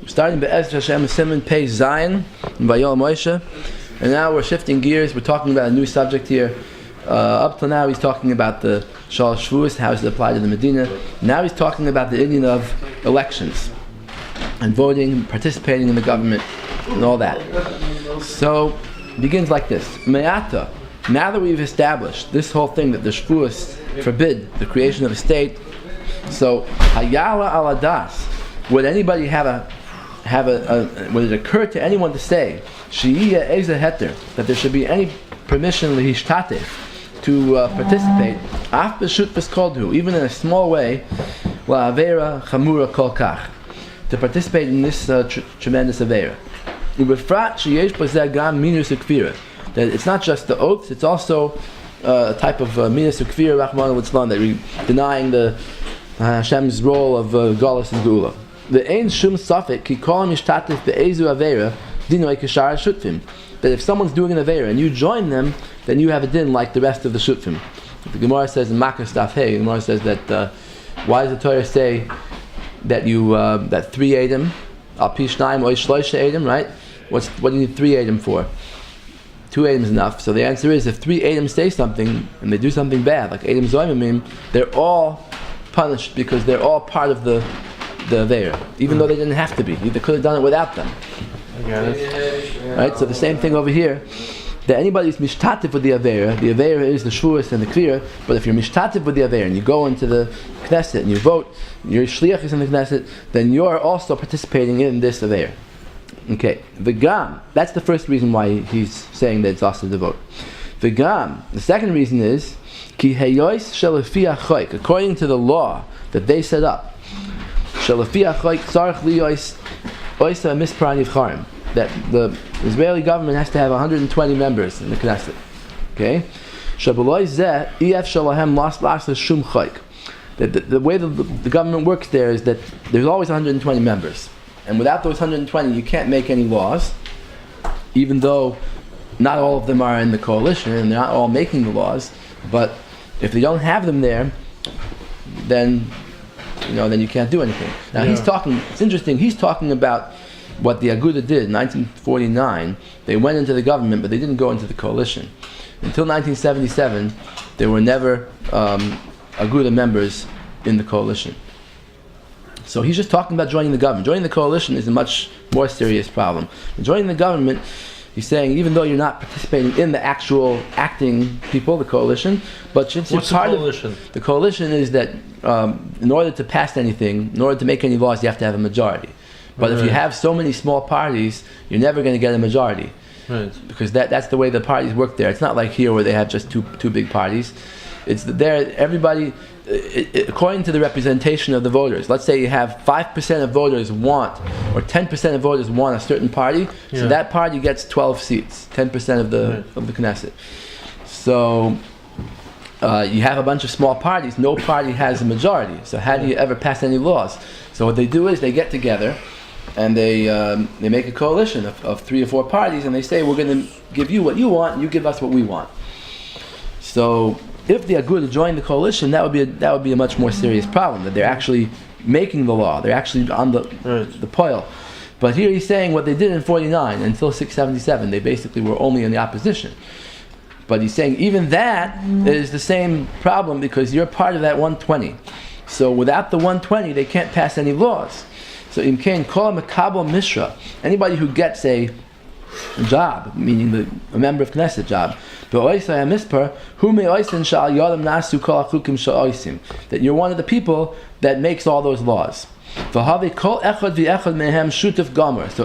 Starting Be'ez Hashem Siman Pei Zayin vayoel Moshe, and now we're shifting gears. We're talking about a new subject here. Up till now, he's talking about the Shal Shvuos, how does it apply to the Medina. Now he's talking about the Indian of elections and voting, participating in the government, and all that. So it begins like this: Me'ata. Now that we've established this whole thing that the Shvuos forbid the creation of a state, so Hayala aladas. Would anybody would it occur to anyone to say Shiyya Eza Heter, that there should be any permission lehishtatef to participate, af b'shut v'skoldhu, even in a small way, la'avera chamura kol kach, to participate in this tremendous avera. Ubefrat sheyesh b'zeh gam minus ukvira, that it's not just the oaths, it's also a type of minus ukvira, rachmana litzlan, that we're denying the Hashem's role of galus and geula. The ein shum safek ki kol mishtatef be'ezu avera dinoi kishar shutfim, that if someone's doing an avera and you join them, then you have a din like the rest of the shutfim. The Gemara says in Makkah Staf Hey, the Gemara says that why does the Torah say that you that 3 edim al pi shnayim or shloisha edim, right? What do you need 3 edim for? 2 edim is enough. So the answer is, if 3 edim say something and they do something bad, like edim zoymimim, they're all punished because they're all part of the avera, even though they didn't have to be. They could have done it without them. Right? So the same thing over here, that anybody who's mishtatif with the avera is the shvuos and the clear, but if you're mishtatif with the avera and you go into the Knesset and you vote, your shliach is in the Knesset, then you're also participating in this avera. Okay, v'gam, that's the first reason why he's saying that it's also the vote. V'gam, the second reason is, ki heyois shelafi achoik, according to the law that they set up, shelafi achoik tzarich liyois oisa mispar nivcharim, that the Israeli government has to have 120 members in the Knesset. Okay? Shabaloi zeh ef shalahem las shum choik. That the way the government works there is that there's always 120 members. And without those 120, you can't make any laws, even though not all of them are in the coalition and they're not all making the laws. But if they don't have them there, then you can't do anything. Now he's talking, it's interesting, he's talking about what the Aguda did in 1949. They went into the government, but they didn't go into the coalition. Until 1977, there were never Aguda members in the coalition. So he's just talking about joining the government. Joining the coalition is a much more serious problem. Joining the government, he's saying, even though you're not participating in the actual acting people, the coalition, but since you're part of the coalition, is that in order to pass anything, in order to make any laws, you have to have a majority. But if you have so many small parties, you're never going to get a majority. Right. Because that's the way the parties work there. It's not like here where they have just two big parties. It's there, everybody, according to the representation of the voters. Let's say you have 5% of voters want, or 10% of voters want a certain party, so that party gets 12 seats, 10% of the Knesset. So you have a bunch of small parties, no party has a majority. So how do you ever pass any laws? So what they do is they get together and they make a coalition of 3 or 4 parties, and they say, we're going to give you what you want, and you give us what we want. So if the Aguda joined the coalition, that would be a much more serious problem, that they're actually making the law, they're actually on the poil. But here he's saying what they did in 49 until 677, they basically were only in the opposition. But he's saying even that is the same problem, because you're part of that 120. So without the 120, they can't pass any laws. So imkain kol makabel mishra, anybody who gets a job, meaning a member of Knesset job, that you're one of the people that makes all those laws. So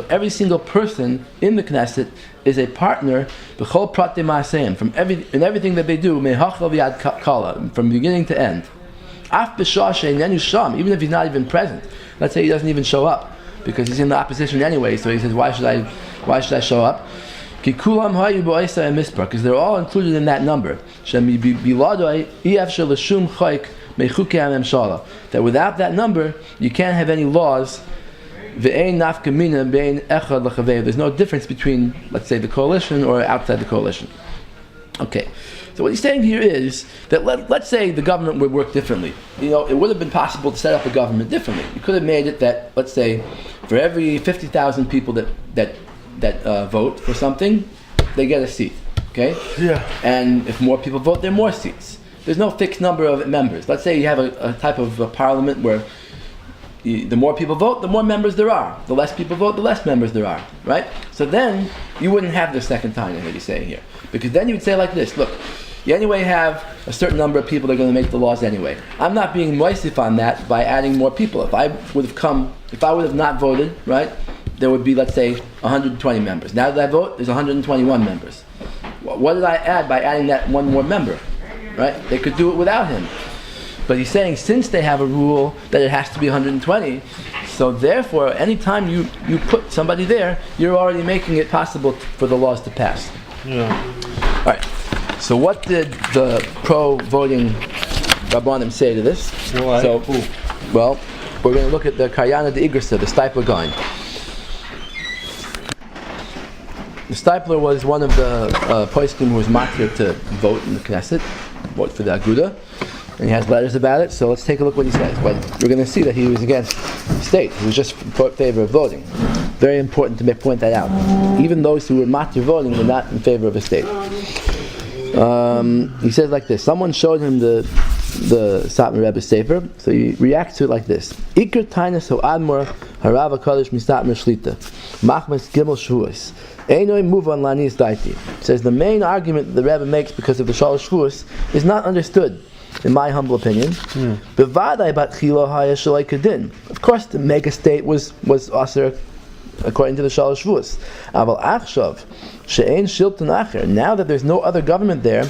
every single person in the Knesset is a partner from everything that they do, from beginning to end. Even if he's not even present. Let's say he doesn't even show up because he's in the opposition anyway, so he says, why should I show up? Because they're all included in that number. That without that number, you can't have any laws. There's no difference between, let's say, the coalition or outside the coalition. Okay. So what he's saying here is that let's say the government would work differently. It would have been possible to set up a government differently. You could have made it that, let's say, for every 50,000 people that vote for something, they get a seat. Okay? Yeah. And if more people vote, there are more seats. There's no fixed number of members. Let's say you have a type of parliament where the more people vote, the more members there are. The less people vote, the less members there are. Right? So then you wouldn't have the second time that he's saying here. Because then you would say like this, look, you anyway have a certain number of people that are going to make the laws anyway. I'm not being moistif on that by adding more people. If I would have not voted, right, there would be, let's say, 120 members. Now that I vote, there's 121 members. What did I add by adding that one more member? Right? They could do it without him. But he's saying since they have a rule that it has to be 120, so therefore anytime you put somebody there, you're already making it possible for the laws to pass. Yeah. Alright. So what did the pro-voting Rabbanim say to this? Well, we're going to look at the Karyana de Igrisa, the Steipler guy. The Steipler was one of the poskim who was matir to vote in the Knesset, vote for the Aguda, and he has letters about it. So let's take a look what he says. Well, we're going to see that he was against the state. He was just in favor of voting. Very important to point that out. Even those who were matir voting were not in favor of a state. He says like this. Someone showed him the Satmar Rebbe Sefer, so he reacts to it like this. Iker tainus ho admor harava kadosh misatmar shlita machmas gimel shuas einoi muvan lanis daiti. Says the main argument the Rebbe makes because of the shalosh shvuos is not understood, in my humble opinion. Bevadai bat chilo haya shalai kadin. Of course, the mega state was aser according to the shalosh shvuos. Aval achshav she'ein shilton acher. Now that there's no other government there,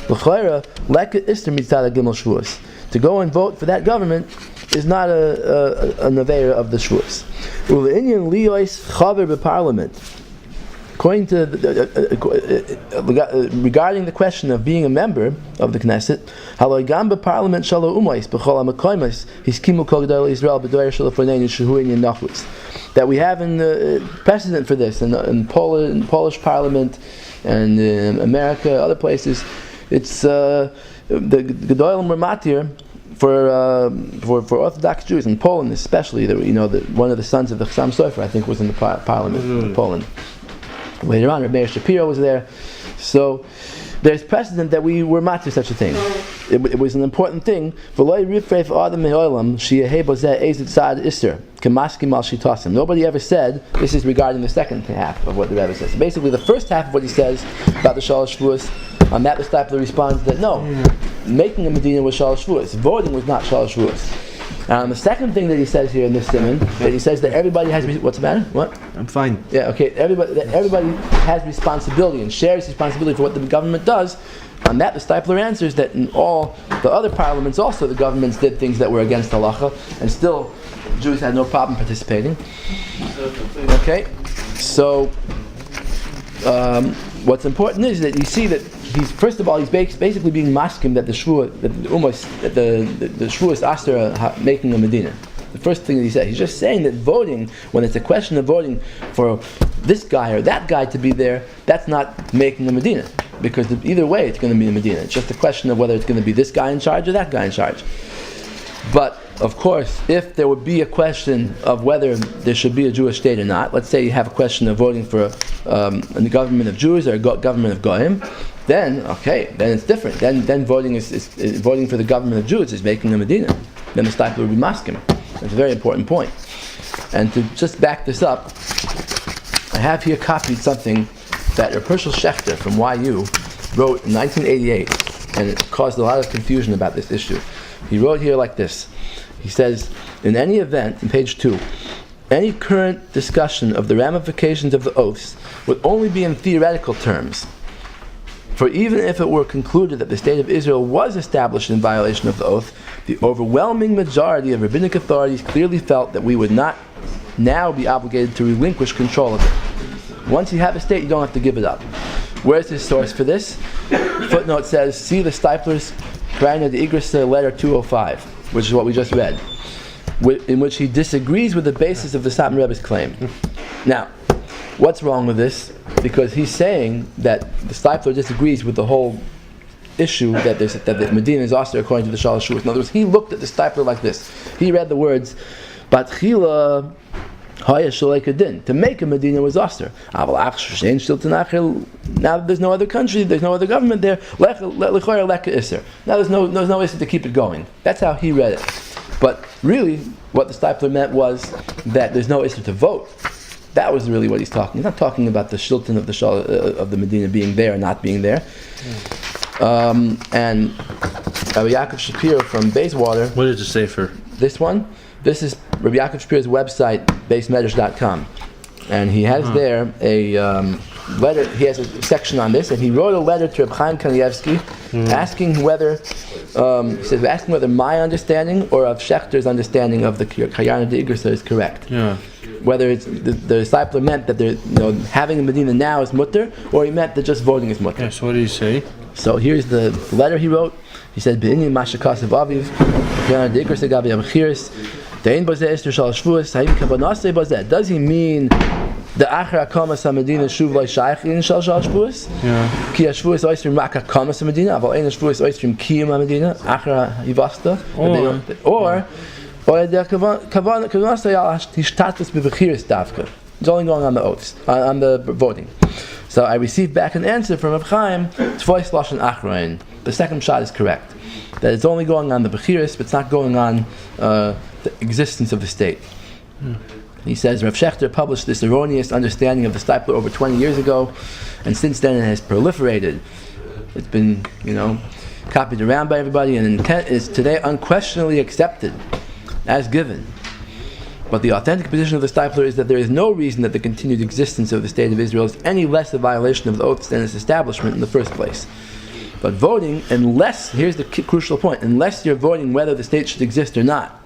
l'chayra leket ister mitzad gimel shvuos. To go and vote for that government is not a neveira of the shvuos. Ule'inyan liyos chaver beparliament. According to regarding the question of being a member of the Knesset, haloi gam beparliament shalo umais b'chol hamakoymas hiskimu kol gedolei Israel b'doyer shelo forneinu shehu inyan nachutz. That we have in precedent for this in Polish Parliament and in America, other places. It's the Gedolim were matir for Orthodox Jews in Poland, especially. One of the sons of the Chassam Sofer, I think, was in the Parliament in Poland. Later on, Rebbe Shapiro was there. So there's precedent that we were matir such a thing. It was an important thing. Nobody ever said this is regarding the second half of what the Rebbe says. So basically, the first half of what he says about the shalosh shvuos, on that the Steipler responds that no, making a Medina was shalosh shvuos. Voting was not shalosh shvuos. The second thing that he says here in this simon, that he says that everybody has what's the matter? What? I'm fine. Yeah, okay. Everybody has responsibility and shares responsibility for what the government does. On that, the Steipler answers that in all the other parliaments, also the governments did things that were against halacha, and still Jews had no problem participating. Okay, so what's important is that you see that he's basically being maskim that the shvuos aster making a Medina. The first thing that he said, he's just saying that voting, when it's a question of voting for this guy or that guy to be there, that's not making a Medina, because either way it's going to be a Medina. It's just a question of whether it's going to be this guy in charge or that guy in charge. But of course, if there would be a question of whether there should be a Jewish state or not, let's say you have a question of voting for a government of Jews or a government of Goyim, then it's different. Then voting is voting for the government of Jews is making a Medina. Then the Steipler would be maskim. That's a very important point. And to just back this up, I have here copied something that Herschel Schacter from YU wrote in 1988, and it caused a lot of confusion about this issue. He wrote here like this. He says, in any event, in page 2, any current discussion of the ramifications of the oaths would only be in theoretical terms. For even if it were concluded that the state of Israel was established in violation of the oath, the overwhelming majority of rabbinic authorities clearly felt that we would not now be obligated to relinquish control of it. Once you have a state, you don't have to give it up. Where's his source for this? Footnote says, see the Steipler's Karyana de Igrisa letter 205, which is what we just read, in which he disagrees with the basis of the Satmar Rebbe's claim. Now, what's wrong with this? Because he's saying that the Steipler disagrees with the whole issue that the Medina is also according to the Shalosh Shavuos. In other words, he looked at the Steipler like this. He read the words, "Batchila haya shalei din." To make a Medina was aser. Now that there's no other country, there's no other government there. Now there's no issue to keep it going. That's how he read it. But really, what the Steipler meant was that there's no issue to vote. That was really what he's talking. He's not talking about the shilton of the Medina being there or not being there. And Rabbi Yaakov Shapiro from Bayswater. What did it say for this one? This is Rabbi Yaakov Shapiro's website, basemedrash.com, and he has there a letter. He has a section on this, and he wrote a letter to Reb Chaim Kanievsky, asking whether my understanding or of Schachter's understanding of the Kayan de Igrsa is correct. Yeah. Whether it's the Steipler meant that having a Medina now is mutter, or he meant that just voting is mutter. Yeah, so what did he say? So here's the letter he wrote. He said, "Be'inyan mashakasav aviv, Kayan de Igrsa gabi amchiris, dein bazeh ester shal shvuos, haim kavanasei bazeh." Does he mean the achar akamas Medina shuv loy shaykh in shal shvuos? Yeah. Ki shvuos oistrim rak akamas Medina, aval ein shvuos oistrim kiyum Medina achar hivasta, or. It's only going on the oaths, on the voting. So I received back an answer from Reb Chaim, Tvois Lashon Achrein. The second shot is correct. That it's only going on the Bechiris, but it's not going on the existence of the state. He says, Rav Schechter published this erroneous understanding of the Steipler over 20 years ago, and since then it has proliferated. It's been, copied around by everybody, and is today unquestionably accepted as given. But the authentic position of the Steipler is that there is no reason that the continued existence of the State of Israel is any less a violation of the oaths than its establishment in the first place. But voting, here's the crucial point, unless you're voting whether the state should exist or not,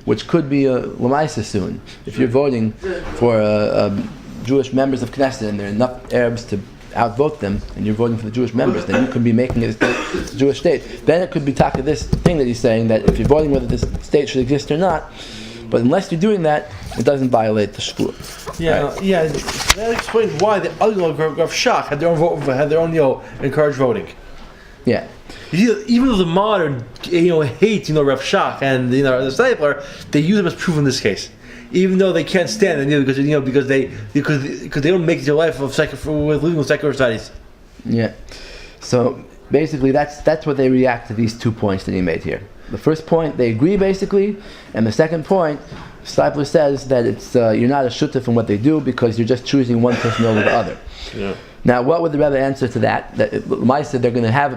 which could be a Lamaisa soon. If you're voting for Jewish members of Knesset and there are enough Arabs to outvote them, and you're voting for the Jewish members, then you could be making it a Jewish state. Then it could be talking this thing that he's saying, that if you're voting whether this state should exist or not, but unless you're doing that, it doesn't violate the shvua. Yeah, right? Yeah. That explains why the other Rav Shach had their own vote, had their own encouraged voting. Yeah. Even though the modern hate Rav Shach and the Steipler, they use them as proof in this case. Even though they can't stand it, because they don't make their life with living secular studies. Yeah. So basically, that's what they react to these 2 points that he made here. The first point, they agree basically, and the second point, Steipler says that it's you're not a shutef in what they do because you're just choosing one person over the other. Yeah. Now, what would the Rebbe answer to that? That Mike said they're going to have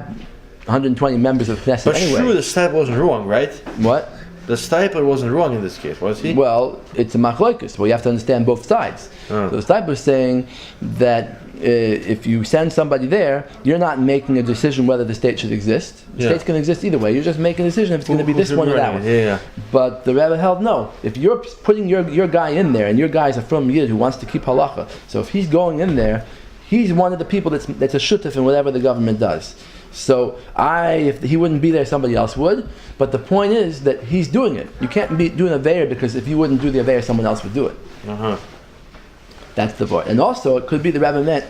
120 members of Knesset anyway. But sure, the Steipler wasn't wrong, right? What? The Steipler wasn't wrong in this case, was he? Well, it's a machlokes. Well, you have to understand both sides. So the Steipler is saying that if you send somebody there, you're not making a decision whether the state should exist. The state's going to exist either way. You're just making a decision if it's going to be this one or that one. Yeah. But the Rebbe held no. If you're putting your guy in there, and your guy's a from Yid who wants to keep halacha, so if he's going in there, he's one of the people that's a shutef in whatever the government does. So if he wouldn't be there, somebody else would. But the point is that he's doing it. You can't be doing a vayer because if you wouldn't do the vayer, someone else would do it. That's the point. And also, it could be the Rebbe meant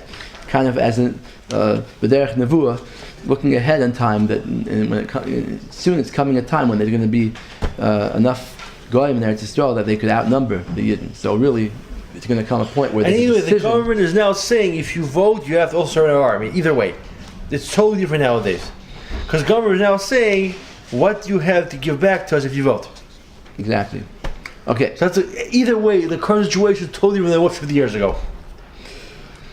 kind of as an b'derech nevuah, looking ahead in time that soon it's coming a time when there's going to be enough goyim in Eretz Yisrael that they could outnumber the Yidden. So really, it's going to come a point where the government is now saying if you vote, you have to also serve in our army. Either way. It's totally different nowadays. Because government is now saying what you have to give back to us if you vote. Exactly. Okay. So either way, the current situation is totally different than what 50 years ago.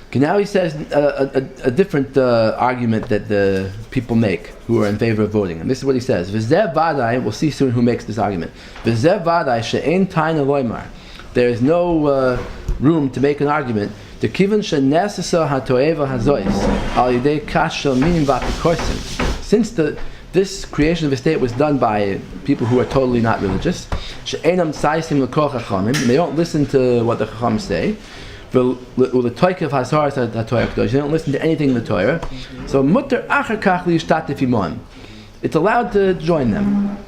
Okay, now he says a different argument that the people make who are in favor of voting. And this is what he says. V'zeh vadai, we'll see soon who makes this argument. V'zeh vadai she'ein taina loymar. There is no room to make an argument. The kivan she'nesesa hatoeva hazois al yidei kashel minim v'apikorsim. Since this creation of a state was done by people who are totally not religious, she'enam tzaisim l'kol chachamim, they don't listen to what the chacham say. They don't listen to anything in the Torah. So mutter acher kach liyishtatef imon. It's allowed to join them.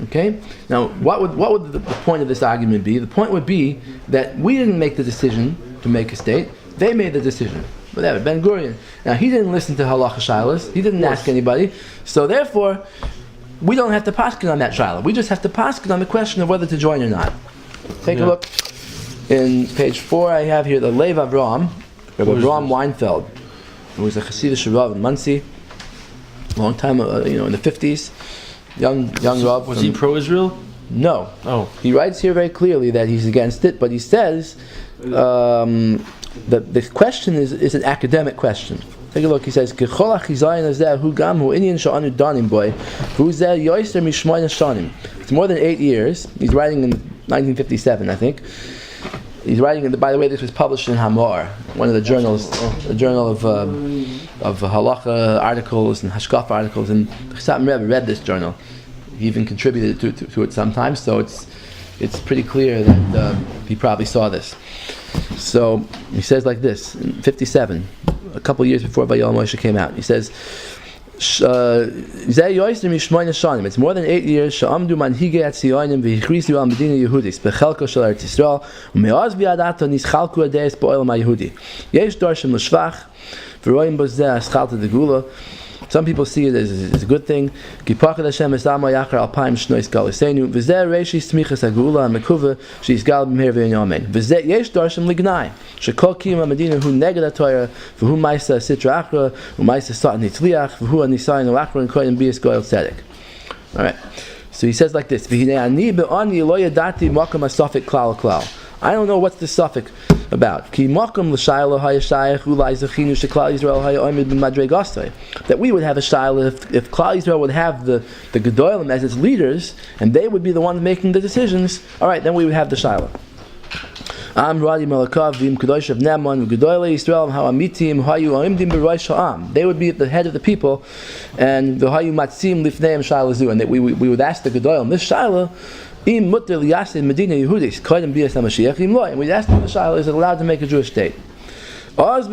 Okay. Now, what would the point of this argument be? The point would be that we didn't make the decision to make a state; they made the decision. whatever, Ben Gurion. Now, he didn't listen to halacha shilas. He didn't ask anybody. So therefore, we don't have to paskin on that shilah. We just have to paskin on the question of whether to join or not. Take a look. In page 4, I have here the Lev Avraham, Rabbi Avraham Weinfeld, who was a Hasidic Rav in Muncie, long time, in the 50s. Young Rav. Was he pro-Israel? No. Oh. He writes here very clearly that he's against it, but he says that the question is an academic question. Take a look. He says, it's more than 8 years. He's writing in 1957, I think. He's writing, by the way, this was published in Hamar, one of the journals, a journal of halacha articles and hashkaf articles, and the Satmar rebbe read this journal. He even contributed to it sometimes, so it's pretty clear that he probably saw this. So he says like this, in 57, a couple of years before vayoel Moshe came out, he says, it's more than 8 years. Sha'amdu manhigei atziyonim v'hichrisu al medina Yehudis bechelko shel Eretz Yisrael u'me'oz v'yadato nischalku adeis bo'olam ha'Yehudi. Yesh darshim l'shvach v'roim bozeh schacter de gula. Some people see it as a good thing. Kipachad Hashem esama yachar alpaim shnois galisenu v'zeh reishi smichas hagula mekuva she's gal b'meir v'yamen v'zeh yesh darshim lignai shekol kiyum medina hu neged ha'torah v'hu ma'isa sitra achra u'ma'isa satan hitzliach v'hu anisayin u'achra and bias goyel tzedek. All right. So he says like this: V'hinei ani be'ani lo yadati makam asafik klal klal. I don't know what's the suffix about. Ki makam l'shayla hayashayach ulai zechinu sheklal Yisrael hayoimid b'madregastay. That we would have a shayla if Klal Yisrael would have the gedolim as its leaders, and they would be the ones making the decisions. All right, then we would have the shayla. Am radi malakav v'im kadosh of Neman v'gedoyle Yisrael ha'amitim hayu ha'imdim b'rosh ha'am. They would be at the head of the people, and the hayu matzim lifneim shayla zu, and that we would ask the gedolim this shayla. Im mutter liyasin medina Yehudis koydem bias hamashiach im lo. And we'd ask them the shayla, is it allowed to make a Jewish state? Then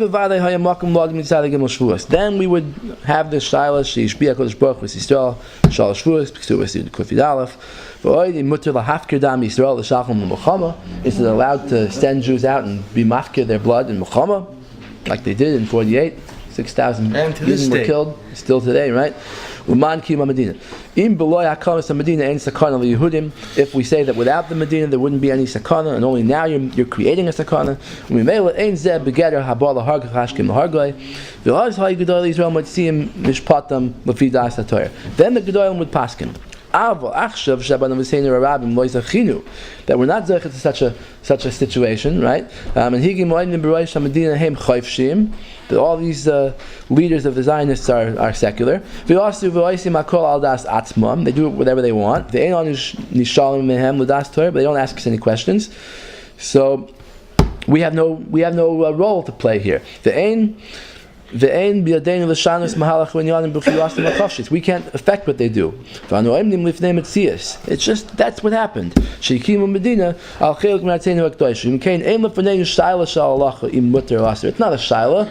we would have the shayla sheishbiya kodesh baruch v'Yisrael shalosh shvuos b'ksuv kufid aleph. V'oidi mutter lahafkir dam Yisrael l'shachem l'mulchama. Is it allowed to send Jews out and be mafkir their blood in mulchama, like they did in 48? 6,000 Jews were killed. Still today, right? Uman kiyum Medina. Im beloy hakamas Medina ein sakana liYehudim. If we say that without the Medina there wouldn't be any sakana, and only now you're creating a sakana. Umimela ein zeh begeder habal hargach hashkim lahargay. V'laz hay gedol Yisrael mitziyim mishpatam lefi das haTorah. Then the gedolim would paskin. That we're not zeichet to such a situation, right? And that all these leaders of the Zionists are secular. They do whatever they want. But they don't ask us any questions. So we have no role to play here. We can't affect what they do. It's just, that's what happened. It's not a shayla.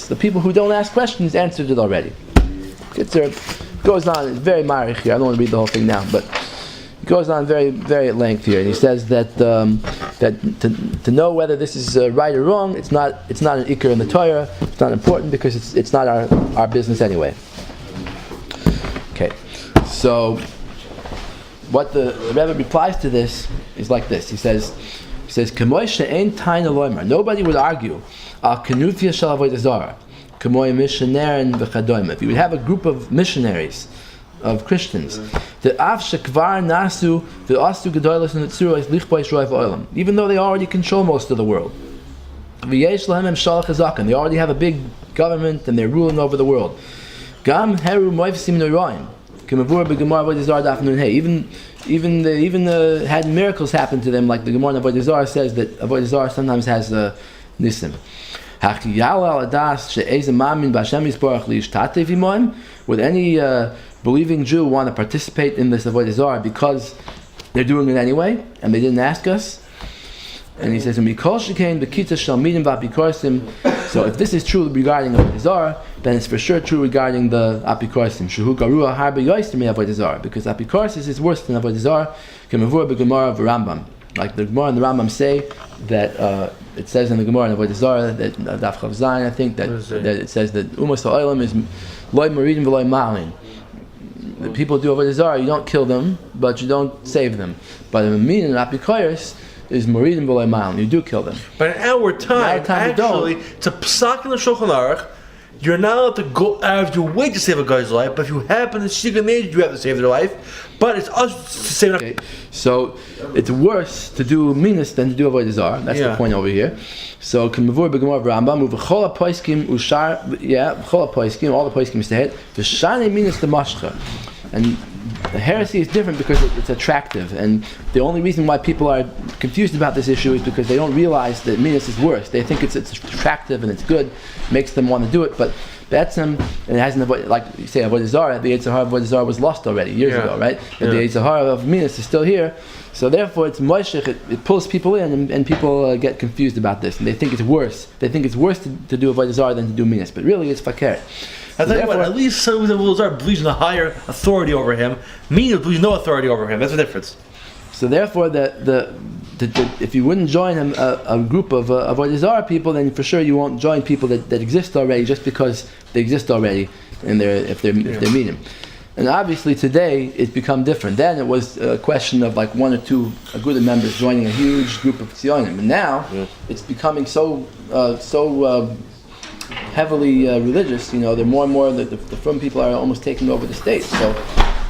The people who don't ask questions answered it already. It goes on, it's very marich here. I don't want to read the whole thing now, but it goes on very, very at length here, and he says that to know whether this is right or wrong, it's not an ikar in the Torah. It's not important because it's not our business anyway. Okay, so what the Rebbe replies to this is like this. He says, nobody would argue al kenufia shel avodah zarah k'moy missionarin v'chadoim. If you would have a group of missionaries, of Christians, the af shekvar nasu the astu gedolos and tzura is lichbay shroy v'olam. Even though they already control most of the world, v'yesh lahem shalach hazakan. They already have a big government and they're ruling over the world. Gam heru moivsim noraim k'mavur b'gemar avodah zarah daf nun hey. Even had miracles happen to them, like the Gemara avodah zarah says that avodah zarah sometimes has nisim. Would any believing Jew want to participate in this avodah zarah because they're doing it anyway and they didn't ask us? And he says, so if this is true regarding avodah zarah, then it's for sure true regarding the apikorsim. Because apikorsis is worse than avodah zarah. Like the Gemara and the Rambam say that it says in the Gemara in Avodah Zarah that Daf Chav Zayin, I think that it says that Umas Ha'olam is loy maridim v'loy ma'alin. The people do Avodah Zarah, you don't kill them, but you don't save them. But the Min and Apikoyers is maridim v'loy ma'alin. You do kill them. But in our time actually, to psak in the Shulchan Aruch, you're not allowed to go out of your way to save a guy's life, but if you happen to see a age, you have to save their life. But it's us to save. Okay. So it's worse to do minus than to do avodah zarah. That's the point over here. So k'mavur b'gemar v'rambam u'v'chol ha'poiskim u'shar v'chol ha'poiskim, all the poiskim say it v'shani minus the mashcha. And the heresy is different because it's attractive, and the only reason why people are confused about this issue is because they don't realize that minus is worse. They think it's attractive and it's good, makes them want to do it, but that's it hasn't, like you say, avodah zarah. The Yetzer Hara of avodah zarah was lost already years ago, right? But the Yetzer Hara of minus is still here, so therefore it's moshe. It pulls people in, and people get confused about this, and they think it's worse. They think it's worse to do avodah zarah than to do minus, but really it's fakir. I tell you what, at least some of the rules are believes in a higher authority over him. Me believes no authority over him. That's the difference. So therefore, if you wouldn't join a group of avodah zarah people, then for sure you won't join people that exist already just because they exist already, and if they're meaning. And obviously today it's become different. Then it was a question of like one or two Agudah members joining a huge group of tzionim, and now it's becoming so heavily religious. They're more and more, the frum people are almost taking over the state. So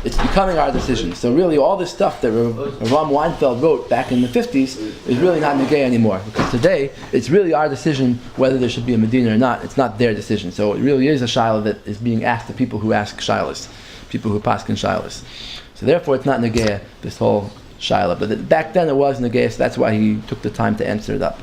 it's becoming our decision. So really all this stuff that Ram Weinfeld wrote back in the 50s is really not negay anymore, because today it's really our decision whether there should be a Medina or not. It's not their decision. So it really is a shaila that is being asked to people who ask shailas, people who paskin shailas. So therefore it's not negay, this whole shaila. But back then it was negay, so that's why he took the time to answer it up.